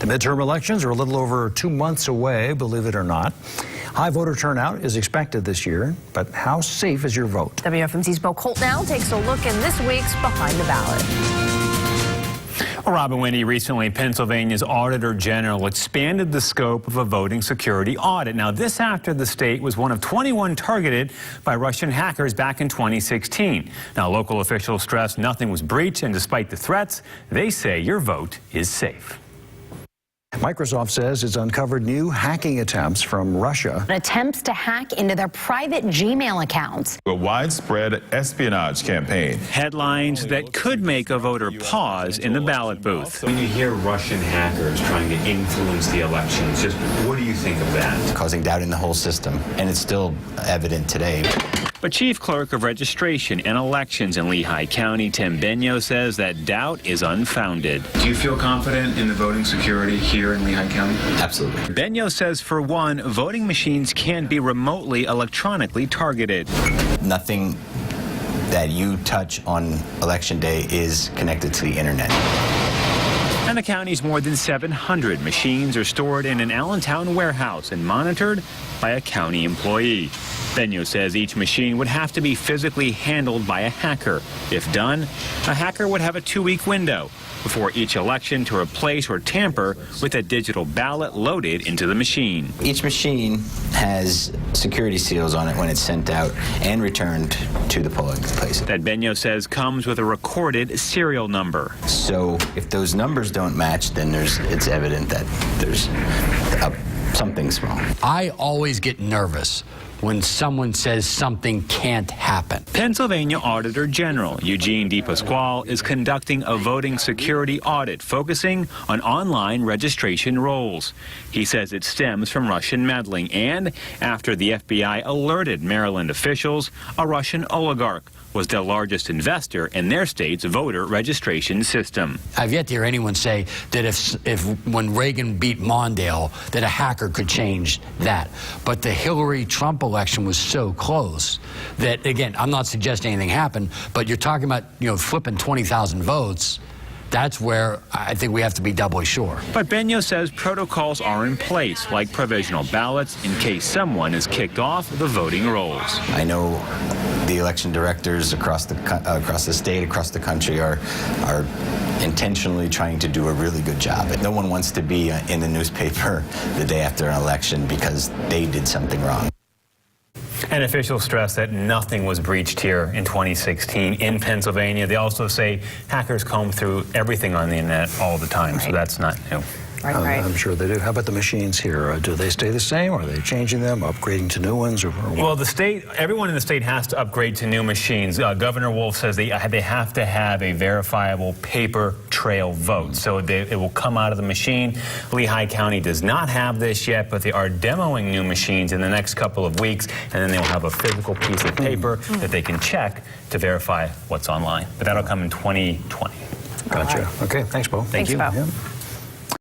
The midterm elections are a little over 2 months away, believe it or not. High voter turnout is expected this year, but how safe is your vote? WFMZ's Bo Colt now takes a look in this week's Behind the Ballot. Well, Robin Winnie, recently Pennsylvania's Auditor General expanded the scope of a voting security audit. Now, this after the state was one of 21 targeted by Russian hackers back in 2016. Now, local officials stress nothing was breached, and despite the threats, they say your vote is safe. Microsoft says it's uncovered new hacking attempts from Russia. Attempts to hack into their private Gmail accounts. A widespread espionage campaign. Headlines that could make a voter pause in the ballot booth. When you hear Russian hackers trying to influence the elections, just what do you think of that? Causing doubt in the whole system, and it's still evident today. But Chief Clerk of Registration and Elections in Lehigh County, Tim Benyo, says that doubt is unfounded. Do you feel confident in the voting security here in Lehigh County? Absolutely. Benyo says, for one, voting machines can be remotely electronically targeted. Nothing that you touch on Election Day is connected to the internet. And the county's more than 700 machines are stored in an Allentown warehouse and monitored by a county employee. Benyo says each machine would have to be physically handled by a hacker. If done, a hacker would have a 2-week window before each election to replace or tamper with a digital ballot loaded into the machine. Each machine has security seals on it when it's sent out and returned to the polling place. That Benyo says comes with a recorded serial number. So if those numbers don't match, then it's evident that there's something's wrong. I always get nervous when someone says something can't happen. Pennsylvania Auditor General Eugene DePasquale is conducting a voting security audit focusing on online registration rolls. He says it stems from Russian meddling and after the FBI alerted Maryland officials, a Russian oligarch was the largest investor in their state's voter registration system. I've yet to hear anyone say that if when Reagan beat Mondale, that a hacker could change that. But the Hillary-Trump election was so close that, again, I'm not suggesting anything happened, but you're talking about, flipping 20,000 votes. That's where I think we have to be doubly sure. But Benyo says protocols are in place, like provisional ballots, in case someone is kicked off the voting rolls. I know the election directors across the state, across the country are intentionally trying to do a really good job. No one wants to be in the newspaper the day after an election because they did something wrong. And officials stress that nothing was breached here in 2016 in Pennsylvania. They also say hackers comb through everything on the internet all the time, so that's not new. Right. I'm sure they do. How about the machines here? Do they stay the same? Are they changing them, upgrading to new ones? Or what? Well, everyone in the state has to upgrade to new machines. Governor Wolf says they have to have a verifiable paper trail vote, so it will come out of the machine. Lehigh County does not have this yet, but they are demoing new machines in the next couple of weeks, and then they'll have a physical piece of paper that they can check to verify what's online. But that'll come in 2020. Gotcha. Right. Okay, thanks, Bo. Thank you. Bo. Yeah.